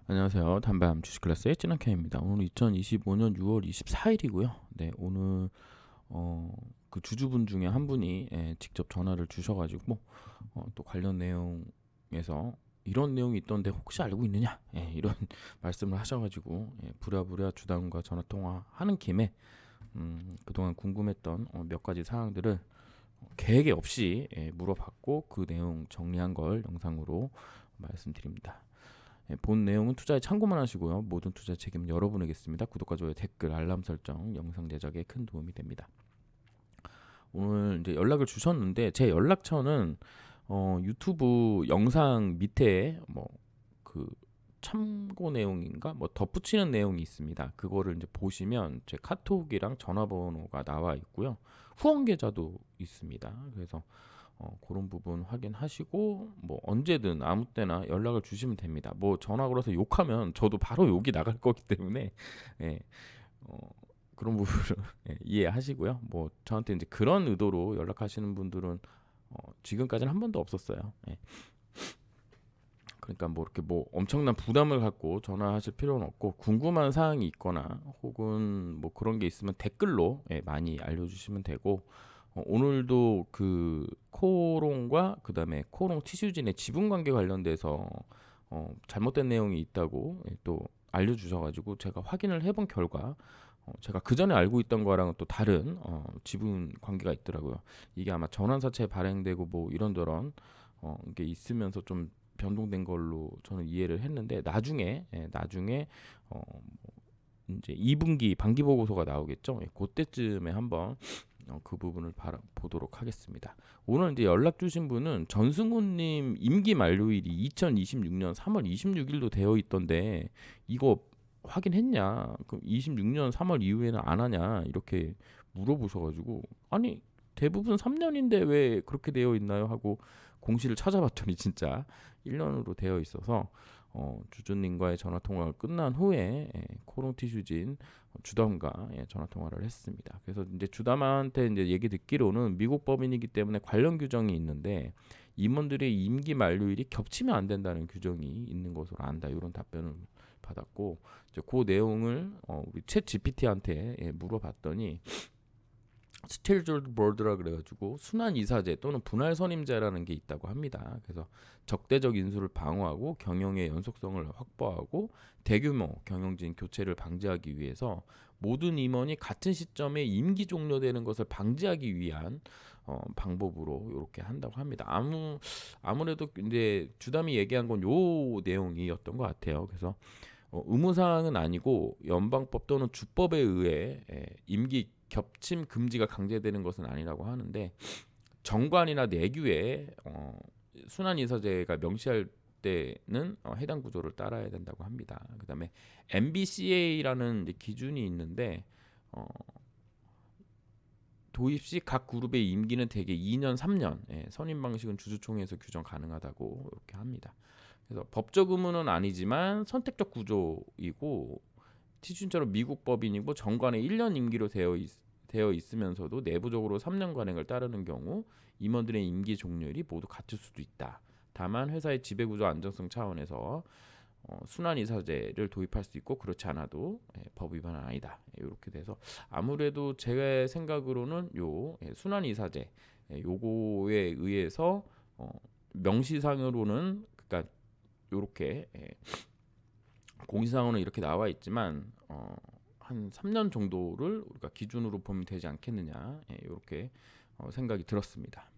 안녕하세요. 담담 주식클래스의 찐학현입니다. 오늘 2025년 6월 24일이고요. 네, 오늘 그 주주분 중에 한 분이 직접 전화를 주셔가지고 또 관련 내용에서 이런 내용이 있던데 혹시 알고 있느냐? 이런 말씀을 하셔가지고 부랴부랴 주당과 전화 통화하는 김에 그동안 궁금했던 몇 가지 사항들을 계획에 없이 물어봤고 그 내용 정리한 걸 영상으로 말씀드립니다. 본 내용은 투자에 참고만 하시고요. 모든 투자 책임은 여러분에게있습니다. 구독과 좋아요, 댓글, 알람 설정, 영상 제작에 큰 도움이 됩니다. 오늘 이제 연락을 주셨는데 제 연락처는 유튜브 영상 밑에 뭐 그 참고 내용인가 뭐 덧붙이는 내용이 있습니다. 그거를 이제 보시면 제 카톡이랑 전화번호가 나와 있고요. 후원 계좌도 있습니다. 그래서 그런 부분 확인하시고 뭐 언제든 아무 때나 연락을 주시면 됩니다. 뭐 전화 걸어서 욕하면 저도 바로 욕이 나갈 거기 때문에 예, 어, 그런 부분을 이해하시고요. 뭐 저한테 이제 그런 의도로 연락하시는 분들은 지금까지는 한 번도 없었어요. 그러니까 뭐 이렇게 뭐 엄청난 부담을 갖고 전화하실 필요는 없고 궁금한 사항이 있거나 혹은 뭐 그런 게 있으면 댓글로 많이 알려주시면 되고 오늘도 그 코롱과 그다음에 코롱 티슈진의 지분 관계 관련돼서 잘못된 내용이 있다고 또 알려주셔가지고 제가 확인을 해본 결과 제가 그 전에 알고 있던 거랑은 또 다른 지분 관계가 있더라고요. 이게 아마 전환사채 발행되고 뭐 이런저런 게 있으면서 좀 변동된 걸로 저는 이해를 했는데 나중에 뭐 이제 2분기 반기 보고서가 나오겠죠. 그때쯤에 한번 그 부분을 보도록 하겠습니다. 오늘 이제 연락 주신 분은 전승훈님 임기 만료일이 2026년 3월 26일로 되어 있던데 이거 확인했냐? 그럼 26년 3월 이후에는 안 하냐? 이렇게 물어보셔가지고 아니 대부분 3년인데 왜 그렇게 되어 있나요? 하고 공시를 찾아봤더니 진짜 1년으로 되어 있어서 주주님과의 전화 통화가 끝난 후에 코롱 티슈진 주담과 전화 통화를 했습니다. 그래서 이제 주담한테 이제 얘기 듣기로는 미국 법인이기 때문에 관련 규정이 있는데 임원들의 임기 만료일이 겹치면 안 된다는 규정이 있는 것으로 안다. 이런 답변을 받았고 이제 그 내용을 우리 챗 GPT한테 물어봤더니 스틸졸드 보드라 그래가지고 순환 이사제 또는 분할 선임제라는 게 있다고 합니다. 그래서 적대적 인수를 방어하고 경영의 연속성을 확보하고 대규모 경영진 교체를 방지하기 위해서 모든 임원이 같은 시점에 임기 종료되는 것을 방지하기 위한 방법으로 이렇게 한다고 합니다. 아무래도 이제 주담이 얘기한 건 요 내용이었던 것 같아요. 그래서 의무사항은 아니고 연방법 또는 주법에 의해 임기 겹침 금지가 강제되는 것은 아니라고 하는데 정관이나 내규에 순환이사제가 명시할 때는 해당 구조를 따라야 된다고 합니다. 그다음에 MBCA라는 기준이 있는데 도입 시 각 그룹의 임기는 대개 2년, 3년, 선임 방식은 주주총회에서 규정 가능하다고 이렇게 합니다. 그래서 법적 의무는 아니지만 선택적 구조이고 티준처럼 미국 법인이고 정관에 1년 임기로 되어 있으면서도 내부적으로 3년 관행을 따르는 경우 임원들의 임기 종료일이 모두 같을 수도 있다. 다만 회사의 지배구조 안정성 차원에서 순환이사제를 도입할 수 있고 그렇지 않아도 법 위반은 아니다. 이렇게 돼서 아무래도 제 생각으로는 요 순환이사제 요거에 의해서 명시상으로는 그러니까 요렇게 공시상으로는 이렇게 나와 있지만 한 3년 정도를 우리가 기준으로 보면 되지 않겠느냐 이렇게 생각이 들었습니다.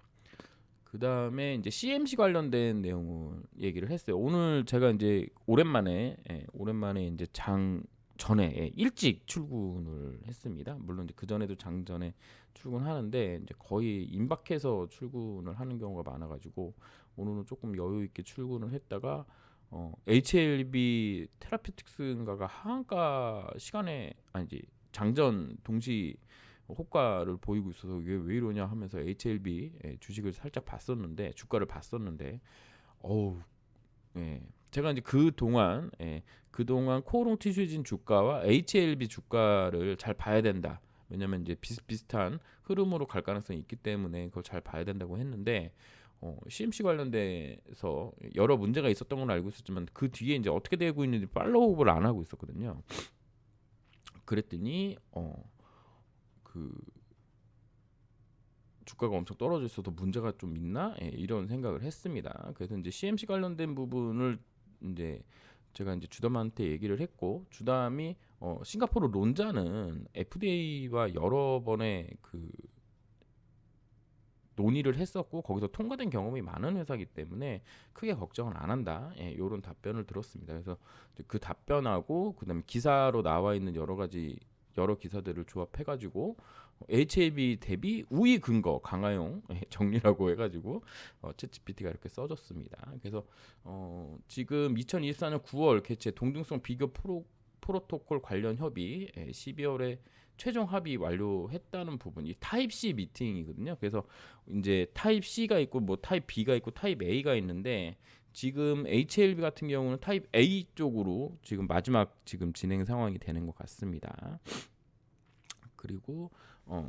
그 다음에 이제 CMC 관련된 내용을 얘기를 했어요. 오늘 제가 이제 오랜만에 이제 장 전에 일찍 출근을 했습니다. 물론 이제 그 전에도 장 전에 출근하는데 이제 거의 임박해서 출근을 하는 경우가 많아가지고 오늘은 조금 여유 있게 출근을 했다가 HLB 테라피틱스인가가 하한가 시간에 아니지 장전 동시 호가를 보이고 있어서 이게 왜 이러냐 하면서 HLB 주식을 살짝 봤었는데 주가를 봤었는데 어우 제가 이제 그동안 코오롱 티슈진 주가와 HLB 주가를 잘 봐야 된다. 왜냐면 이제 비슷비슷한 흐름으로 갈 가능성이 있기 때문에 그걸 잘 봐야 된다고 했는데 CMC 관련돼서 여러 문제가 있었던 건 알고 있었지만 그 뒤에 이제 어떻게 되고 있는지 팔로우업을 안 하고 있었거든요. 그랬더니 그 주가가 엄청 떨어져 있어서 문제가 좀 있나? 이런 생각을 했습니다. 그래서 이제 CMC 관련된 부분을 이제 제가 이제 주담한테 얘기를 했고, 주담이 싱가포르 론자는 FDA와 여러 번의 그 논의를 했었고 거기서 통과된 경험이 많은 회사이기 때문에 크게 걱정은 안 한다. 이런 답변을 들었습니다. 그래서 그 답변하고 그다음에 기사로 나와 있는 여러 기사들을 조합해가지고 HAB 대비 우위 근거 강화용 정리라고 해가지고 챗GPT가 이렇게 써줬습니다. 그래서 지금 2024년 9월 개최 동등성 비교 프로토콜 관련 협의 12월에 최종 합의 완료했다는 부분이 타입 C 미팅이거든요. 그래서 이제 타입 C가 있고 뭐 타입 B가 있고 타입 A가 있는데 지금 HLB 같은 경우는 타입 A 쪽으로 지금 마지막 지금 진행 상황이 되는 것 같습니다. 그리고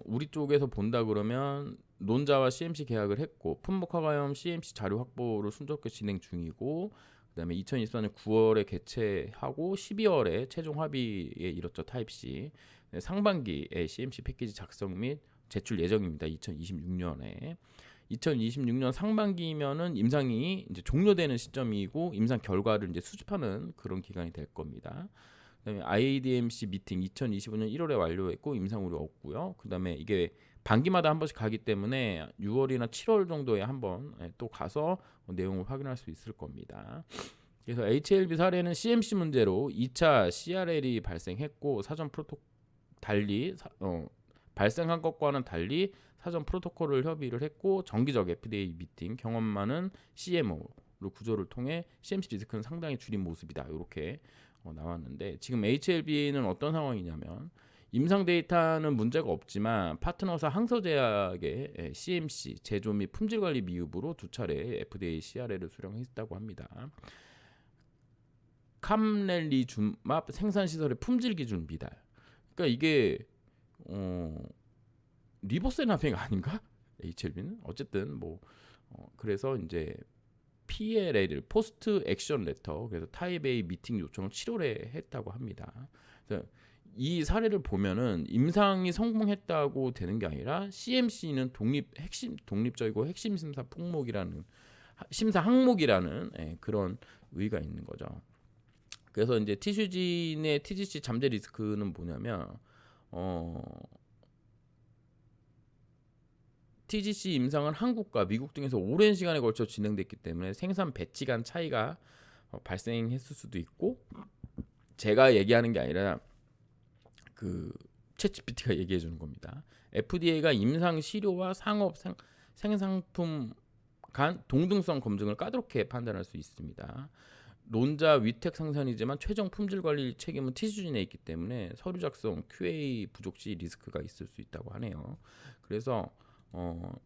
우리 쪽에서 본다 그러면 논자와 CMC 계약을 했고 품목화가염 CMC 자료 확보를 순조롭게 진행 중이고 그다음에 2024년 9월에 개최하고 12월에 최종 합의에 이뤘죠. 타입 C. 상반기에 CMC 패키지 작성 및 제출 예정입니다. 2026년에. 2026년 상반기면은 임상이 이제 종료되는 시점이고 임상 결과를 이제 수집하는 그런 기간이 될 겁니다. 그다음에 IADMC 미팅 2025년 1월에 완료했고 임상 우려 없고요. 그다음에 이게 반기마다 한 번씩 가기 때문에 6월이나 7월 정도에 한번 또 가서 내용을 확인할 수 있을 겁니다. 그래서 HLB 사례는 CMC 문제로 2차 CRL이 발생했고 사전 프로토콜 달리 발생한 것과는 달리 사전 프로토콜을 협의를 했고 정기적 FDA 미팅 경험 많은 CMO로 구조를 통해 CMC 리스크는 상당히 줄인 모습이다. 이렇게 나왔는데 지금 HLB는 어떤 상황이냐면 임상 데이터는 문제가 없지만 파트너사 항서제약의 CMC 제조 및 품질 관리 미흡으로 두 차례 FDA CRL을 수령했다고 합니다. 캄렐리줌압 생산 시설의 품질 기준 미달. 그러니까 이게 리보세나펙 아닌가? HLB는 어쨌든 뭐 그래서 이제 PLA를 포스트 액션 레터 그래서 타입 A 미팅 요청을 7월에 했다고 합니다. 그래서 이 사례를 보면은 임상이 성공했다고 되는 게 아니라 CMC는 독립적이고 핵심 심사 항목이라는 그런 의의가 있는 거죠. 그래서 이제 티슈진의 TGC 잠재 리스크는 뭐냐면 TGC 임상은 한국과 미국 등에서 오랜 시간에 걸쳐 진행됐기 때문에 생산 배치 간 차이가 발생했을 수도 있고 제가 얘기하는 게 아니라 그 챗GPT가 얘기해 주는 겁니다. FDA가 임상 시료와 상업 생산품 간 동등성 검증을 까다롭게 판단할 수 있습니다. 논자 위택 생산이지만 최종 품질 관리 책임은 티슈진에 있기 때문에 서류 작성, QA 부족 시 리스크가 있을 수 있다고 하네요. 그래서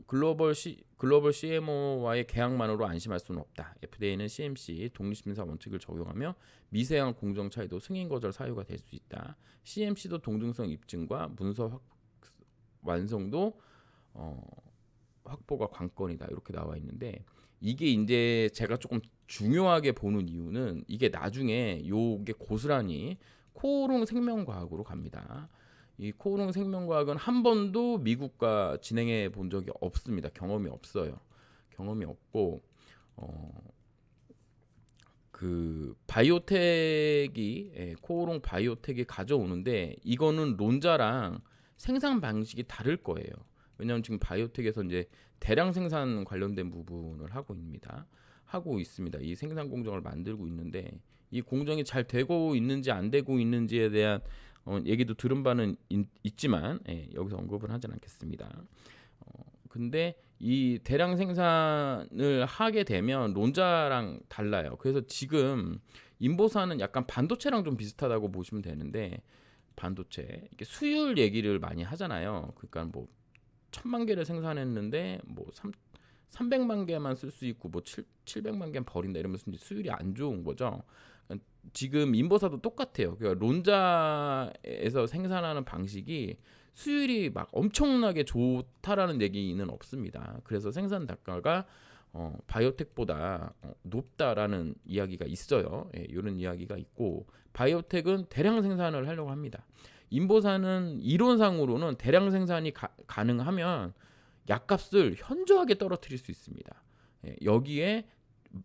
글로벌 CMO와의 계약만으로 안심할 수는 없다. FDA는 CMC 독립심사 원칙을 적용하며 미세한 공정 차이도 승인 거절 사유가 될 수 있다. CMC도 동등성 입증과 문서 완성도 확보가 관건이다. 이렇게 나와 있는데 이게 이제 제가 조금 중요하게 보는 이유는 이게 나중에 요게 고스란히 코오롱 생명과학으로 갑니다. 이 코오롱 생명과학은 한 번도 미국과 진행해 본 적이 없습니다. 경험이 없어요. 경험이 없고 그 바이오텍이 코오롱 바이오텍이 가져오는데 이거는 론자랑 생산 방식이 다를 거예요. 왜냐하면 지금 바이오텍에서 이제 대량 생산 관련된 부분을 하고 있습니다. 이 생산 공정을 만들고 있는데 이 공정이 잘 되고 있는지 안 되고 있는지에 대한 얘기도 들은 바는 있지만 여기서 언급은 하진 않겠습니다. 근데 이 대량 생산을 하게 되면 론자랑 달라요. 그래서 지금 인보사는 약간 반도체랑 좀 비슷하다고 보시면 되는데 반도체 이게 수율 얘기를 많이 하잖아요. 그러니까 뭐 1000만 개를 생산했는데 뭐 300만 개만 쓸 수 있고 뭐 700만 개는 버린다 이러면서 이제 수율이 안 좋은 거죠. 지금 인버사도 똑같아요. 그러니까 론자에서 생산하는 방식이 수율이 막 엄청나게 좋다라는 얘기는 없습니다. 그래서 생산 단가가 바이오텍보다 높다라는 이야기가 있어요. 예, 이런 이야기가 있고 바이오텍은 대량 생산을 하려고 합니다. 인보사는 이론상으로는 대량 생산이 가능하면 약값을 현저하게 떨어뜨릴 수 있습니다. 예, 여기에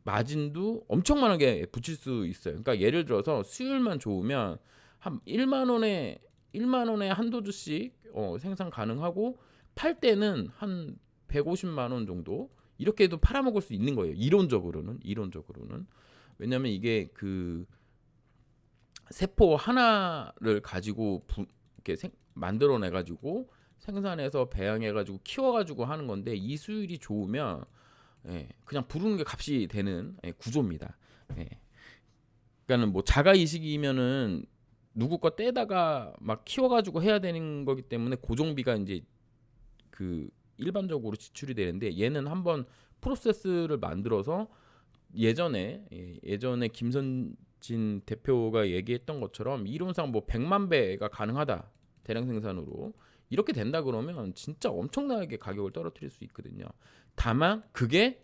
마진도 엄청나게 붙일 수 있어요. 그러니까 예를 들어서 수율만 좋으면 한 1만 원에 한 도주씩 생산 가능하고 팔 때는 한 150만 원 정도 이렇게도 팔아먹을 수 있는 거예요. 이론적으로는. 왜냐하면 이게 그 세포 하나를 가지고 이렇게 만들어내 가지고 생산해서 배양해 가지고 키워 가지고 하는 건데 이 수율이 좋으면 예, 그냥 부르는 게 값이 되는 구조입니다. 예. 그러니까는 뭐 자가 이식이면은 누구 거 떼다가 막 키워 가지고 해야 되는 거기 때문에 고정비가 이제 그 일반적으로 지출이 되는데 얘는 한번 프로세스를 만들어서 예전에 김선진 대표가 얘기했던 것처럼 이론상 뭐 100만 배가 가능하다 대량 생산으로 이렇게 된다 그러면 진짜 엄청나게 가격을 떨어뜨릴 수 있거든요. 다만 그게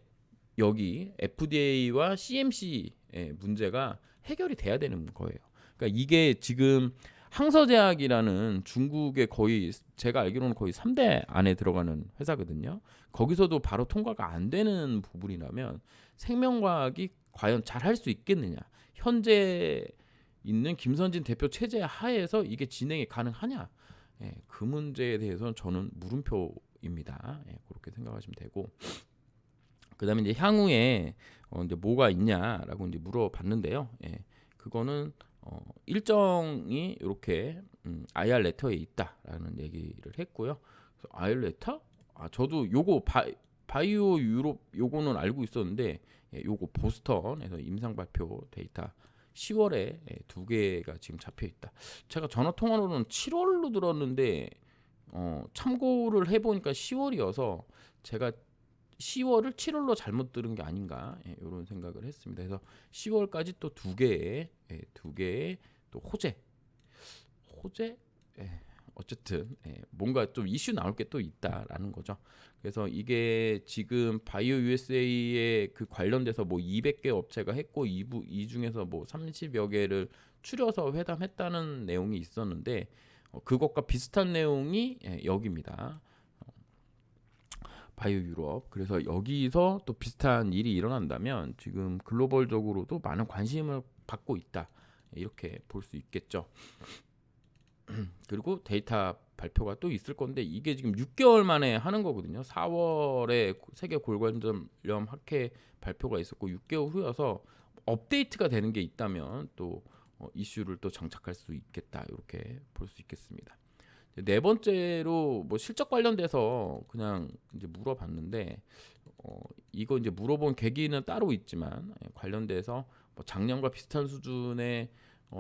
여기 FDA와 CMC의 문제가 해결이 돼야 되는 거예요. 그러니까 이게 지금 항서제약이라는 중국의 거의 제가 알기로는 거의 3대 안에 들어가는 회사거든요. 거기서도 바로 통과가 안 되는 부분이라면 생명과학이 과연 잘 할 수 있겠느냐. 현재 있는 김선진 대표 체제 하에서 이게 진행이 가능하냐. 예, 그 문제에 대해서는 저는 물음표입니다. 예, 그렇게 생각하시면 되고 그다음에 이제 향후에 이제 뭐가 있냐라고 이제 물어봤는데요. 예, 그거는 일정이 이렇게 IR 레터에 있다라는 얘기를 했고요. 그래서 IR 레터? 저도 요거 바이오 유럽 요거는 알고 있었는데 요거 보스턴에서 임상 발표 데이터 10월에 2개가 지금 잡혀 있다. 제가 전화 통화로는 7월로 들었는데 참고를 해보니까 10월이어서 제가 10월을 7월로 잘못 들은 게 아닌가 이런 생각을 했습니다. 그래서 10월까지 또 2개의 또 호재 어쨌든 뭔가 좀 이슈 나올 게 또 있다라는 거죠. 그래서 이게 지금 바이오 USA에 그 관련돼서 뭐 200개 업체가 했고 이 중에서 뭐 30여 개를 추려서 회담했다는 내용이 있었는데 그것과 비슷한 내용이 여기입니다. 바이오 유럽. 그래서 여기서 또 비슷한 일이 일어난다면 지금 글로벌적으로도 많은 관심을 받고 있다. 이렇게 볼 수 있겠죠. 그리고 데이터 발표가 또 있을 건데 이게 지금 6개월 만에 하는 거거든요. 4월에 세계 골관절염 학회 발표가 있었고 6개월 후여서 업데이트가 되는 게 있다면 또 이슈를 또 장착할 수 있겠다. 이렇게 볼 수 있겠습니다. 네 번째로 뭐 실적 관련돼서 그냥 이제 물어봤는데 이거 이제 물어본 계기는 따로 있지만 관련돼서 뭐 작년과 비슷한 수준의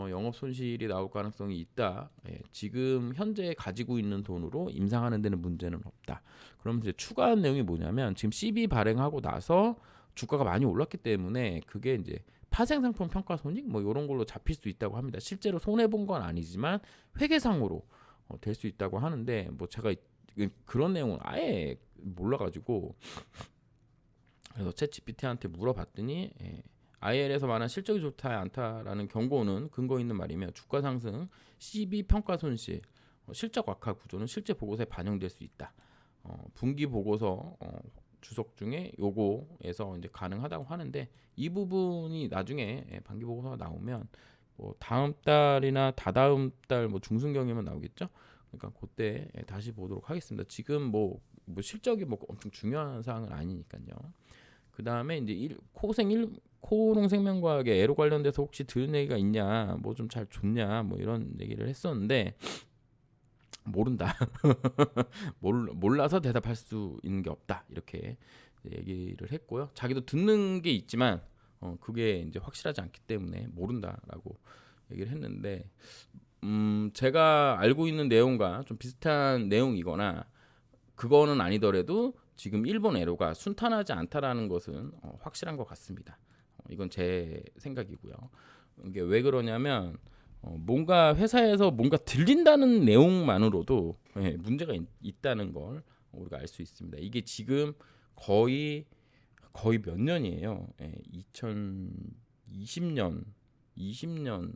영업 손실이 나올 가능성이 있다. 지금 현재 가지고 있는 돈으로 임상하는 데는 문제는 없다. 그럼 이제 추가한 내용이 뭐냐면 지금 CB 발행하고 나서 주가가 많이 올랐기 때문에 그게 이제 파생상품 평가 손익 뭐 이런 걸로 잡힐 수 있다고 합니다. 실제로 손해 본 건 아니지만 회계상으로 될 수 있다고 하는데 뭐 제가 그런 내용은 아예 몰라가지고 그래서 챗GPT한테 물어봤더니 IL에서 말한 실적이 좋지 않다라는 경고는 근거 있는 말이며 주가 상승, CB 평가 손실, 실적 악화 구조는 실제 보고서에 반영될 수 있다. 분기 보고서 주석 중에 요거에서 이제 가능하다고 하는데 이 부분이 나중에 반기 보고서가 나오면 뭐 다음 달이나 다다음 달 뭐 중순경이면 나오겠죠. 그러니까 그때 다시 보도록 하겠습니다. 지금 뭐 실적이 뭐 엄청 중요한 사항은 아니니까요. 그 다음에 이제 코롱생명과학의 애로 관련돼서 혹시 들은 얘기가 있냐, 뭐 좀 잘 좋냐, 뭐 이런 얘기를 했었는데 모른다. 몰라서 대답할 수 있는 게 없다. 이렇게 얘기를 했고요. 자기도 듣는 게 있지만 그게 이제 확실하지 않기 때문에 모른다라고 얘기를 했는데 제가 알고 있는 내용과 좀 비슷한 내용이거나 그거는 아니더라도 지금 일본 애로가 순탄하지 않다라는 것은 확실한 것 같습니다. 이건 제 생각이고요. 이게 왜 그러냐면 뭔가 회사에서 뭔가 들린다는 내용만으로도 문제가 있다는 걸 우리가 알 수 있습니다. 이게 지금 거의 거의 몇 년이에요. 2020년, 20년,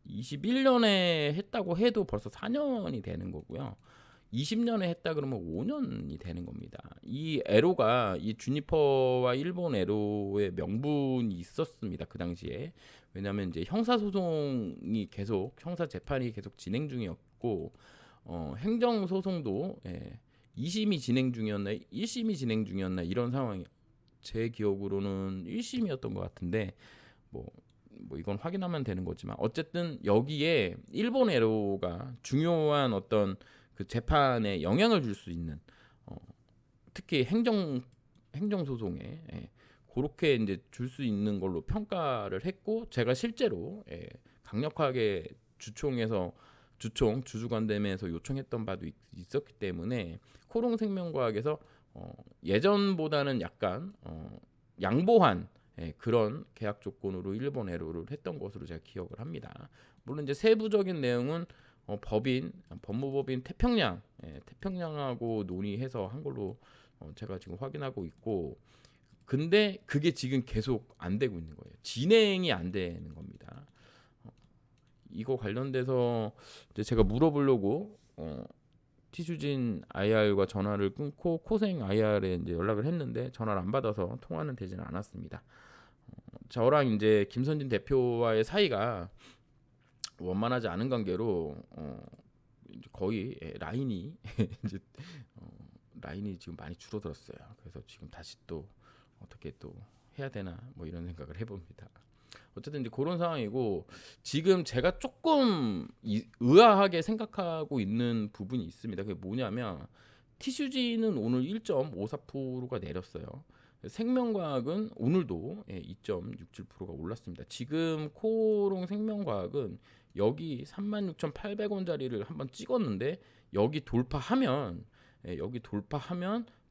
21년에 했다고 해도 벌써 4년이 되는 거고요. 20년에 했다 그러면 5년이 되는 겁니다. 이 에로가 이 주니퍼와 일본 에로의 명분이 있었습니다. 그 당시에. 왜냐하면 이제 형사 소송이 계속 형사 재판이 계속 진행 중이었고 행정 소송도 2심이 진행 중이었나 1심이 진행 중이었나 이런 상황이 제 기억으로는 1심이었던 것 같은데 뭐 이건 확인하면 되는 거지만 어쨌든 여기에 일본 에로가 중요한 어떤 그 재판에 영향을 줄 수 있는 특히 행정 소송에 그렇게 이제 줄 수 있는 걸로 평가를 했고 제가 실제로 강력하게 주주관대회에서 요청했던 바도 있었기 때문에 코롱생명과학에서 예전보다는 약간 양보한 그런 계약 조건으로 일본 에로를 했던 것으로 제가 기억을 합니다. 물론 이제 세부적인 내용은 법무법인 태평양하고 논의해서 한 걸로 제가 지금 확인하고 있고 근데 그게 지금 계속 안 되고 있는 거예요. 진행이 안 되는 겁니다. 이거 관련돼서 이제 제가 물어보려고 티슈진 IR과 전화를 끊고 코생 IR에 이제 연락을 했는데 전화를 안 받아서 통화는 되지는 않았습니다. 저랑 이제 김선진 대표와의 사이가 원만하지 않은 관계로 이제 거의 라인이 이제 라인이 지금 많이 줄어들었어요. 그래서 지금 다시 또 어떻게 또 해야 되나 뭐 이런 생각을 해봅니다. 어쨌든 이제 그런 상황이고 지금 제가 조금 의아하게 생각하고 있는 부분이 있습니다. 그게 뭐냐면 티슈지는 오늘 1.54%가 내렸어요. 생명과학은 오늘도 2.67%가 올랐습니다. 지금 코롱 생명과학은 여기 36,800원짜리를 한번 찍었는데 여기 돌파하면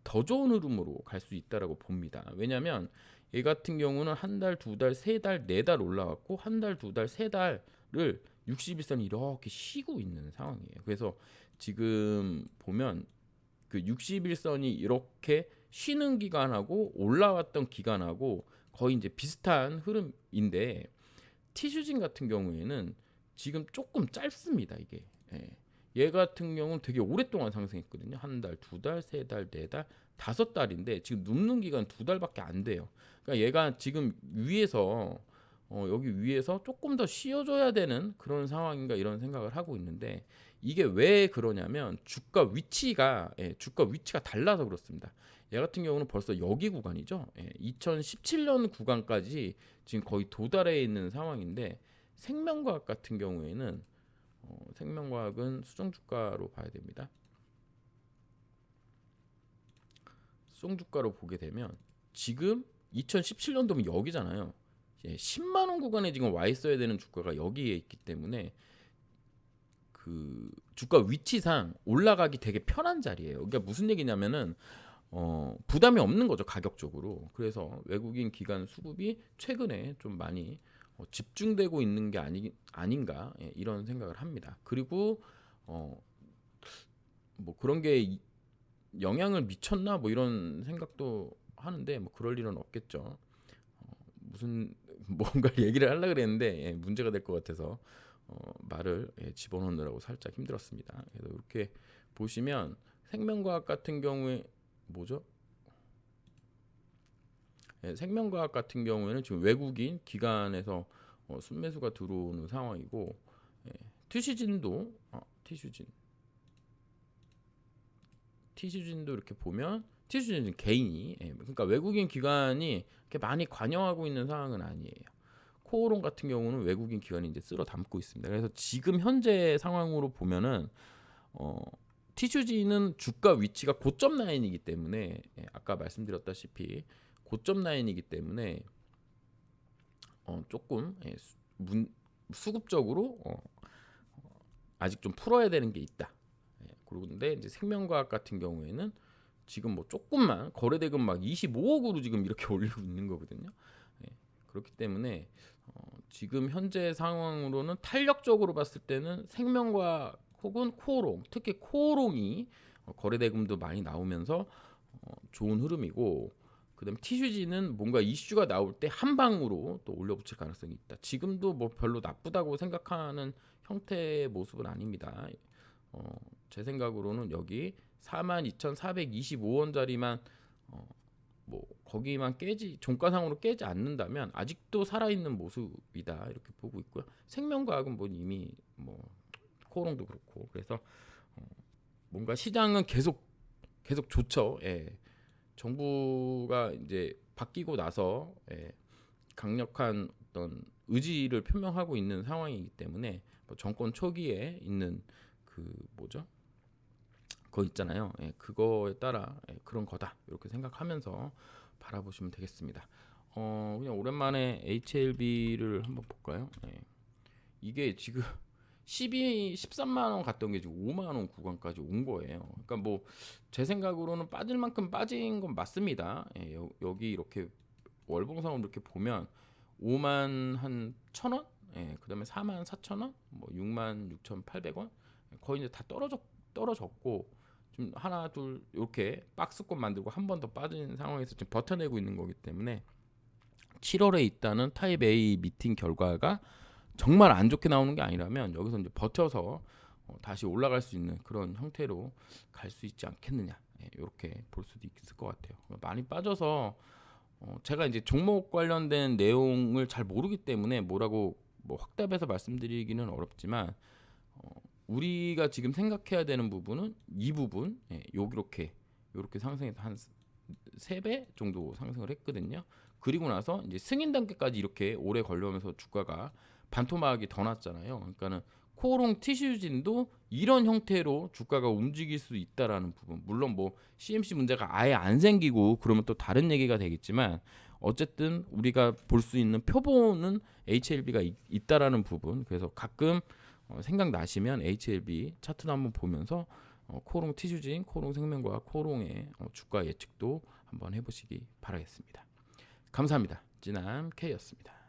더 좋은 흐름으로 갈 수 있다라고 봅니다. 왜냐하면 얘 같은 경우는 한 달, 두 달, 세 달, 네 달 올라왔고 한 달, 두 달, 세 달을 61선이 이렇게 쉬고 있는 상황이에요. 그래서 지금 보면 그 61선이 이렇게 쉬는 기간하고 올라왔던 기간하고 거의 이제 비슷한 흐름인데 티슈진 같은 경우에는 지금 조금 짧습니다. 이게 얘 같은 경우는 되게 오랫동안 상승했거든요. 한 달, 두 달, 세 달, 네 달, 다섯 달인데 지금 눕는 기간 두 달밖에 안 돼요. 그러니까 얘가 지금 위에서 여기 위에서 조금 더 쉬어줘야 되는 그런 상황인가 이런 생각을 하고 있는데 이게 왜 그러냐면 주가 위치가 달라서 그렇습니다. 얘 같은 경우는 벌써 여기 구간이죠. 2017년 구간까지 지금 거의 도달해 있는 상황인데 생명과학 같은 경우에는 생명과학은 수정주가로 봐야 됩니다. 수정주가로 보게 되면 지금 2017년도면 여기잖아요. 10만 원 구간에 지금 와 있어야 되는 주가가 여기에 있기 때문에 그 주가 위치상 올라가기 되게 편한 자리예요. 그러니까 무슨 얘기냐면은 부담이 없는 거죠 가격적으로. 그래서 외국인 기관 수급이 최근에 좀 많이 집중되고 있는 게 아닌가 이런 생각을 합니다. 그리고 뭐 그런 게 영향을 미쳤나 뭐 이런 생각도 하는데 뭐 그럴 일은 없겠죠. 무슨 뭔가 얘기를 하려고 그랬는데 문제가 될 것 같아서 말을 집어넣느라고 살짝 힘들었습니다. 그래서 이렇게 보시면 생명과학 같은 경우에 뭐죠? 생명과학 같은 경우에는 지금 외국인 기관에서 순매수가 들어오는 상황이고 티슈진도 티슈진도 이렇게 보면 티슈진은 개인이 그러니까 외국인 기관이 이렇게 많이 관여하고 있는 상황은 아니에요. 코오롱 같은 경우는 외국인 기관이 이제 쓸어 담고 있습니다. 그래서 지금 현재 상황으로 보면은 티슈진은 주가 위치가 고점 라인이기 때문에 아까 말씀드렸다시피 고점 라인이기 때문에 조금 수급적으로 아직 좀 풀어야 되는 게 있다. 그런데 이제 생명과학 같은 경우에는 지금 뭐 조금만 거래대금 막 25억으로 지금 이렇게 올리고 있는 거거든요. 그렇기 때문에 지금 현재 상황으로는 탄력적으로 봤을 때는 생명과학 혹은 코오롱, 특히 코오롱이 거래대금도 많이 나오면서 좋은 흐름이고 그다음에 TCG는 뭔가 이슈가 나올 때 한 방으로 또 올려붙일 가능성이 있다. 지금도 뭐 별로 나쁘다고 생각하는 형태의 모습은 아닙니다. 제 생각으로는 여기 42,425원짜리만 뭐 거기만 깨지 종가상으로 깨지 않는다면 아직도 살아있는 모습이다 이렇게 보고 있고요. 생명과학은 뭐 이미 뭐 코오롱도 그렇고 그래서 뭔가 시장은 계속 좋죠. 예. 정부가 이제 바뀌고 나서 강력한 어떤 의지를 표명하고 있는 상황이기 때문에 뭐 정권 초기에 있는 그 뭐죠? 그거 있잖아요. 그거에 따라 그런 거다 이렇게 생각하면서 바라보시면 되겠습니다. 그냥 오랜만에 HLB를 한번 볼까요? 이게 지금 13만 원 갔던 게 지금 5만 원 구간까지 온 거예요. 그러니까 뭐 제 생각으로는 빠질 만큼 빠진 건 맞습니다. 여기 이렇게 월봉상으로 이렇게 보면 5만 한 1,000원, 그다음에 4만 4천 원, 뭐 6만 6,800원 거의 이제 다 떨어졌고 좀 하나 둘 이렇게 박스권 만들고 한 번 더 빠진 상황에서 지금 버텨내고 있는 거기 때문에 7월에 있다는 타입 A 미팅 결과가 정말 안 좋게 나오는 게 아니라면 여기서 이제 버텨서 다시 올라갈 수 있는 그런 형태로 갈 수 있지 않겠느냐 이렇게 볼 수도 있을 것 같아요. 많이 빠져서 제가 이제 종목 관련된 내용을 잘 모르기 때문에 뭐라고 뭐 확답해서 말씀드리기는 어렵지만 우리가 지금 생각해야 되는 부분은 이 부분 요렇게 상승해서 한 3배 정도 상승을 했거든요. 그리고 나서 이제 승인 단계까지 이렇게 오래 걸려오면서 주가가 반토막이 더 났잖아요. 그러니까는 코오롱 TCU진도 이런 형태로 주가가 움직일 수 있다라는 부분. 물론 뭐 CMC 문제가 아예 안 생기고 그러면 또 다른 얘기가 되겠지만 어쨌든 우리가 볼 수 있는 표본은 HLB가 있다라는 부분. 그래서 가끔 생각나시면 HLB 차트도 한번 보면서 코오롱 TCU진, 코오롱 생명과학, 코오롱의 주가 예측도 한번 해보시기 바라겠습니다. 감사합니다. 진남 K였습니다.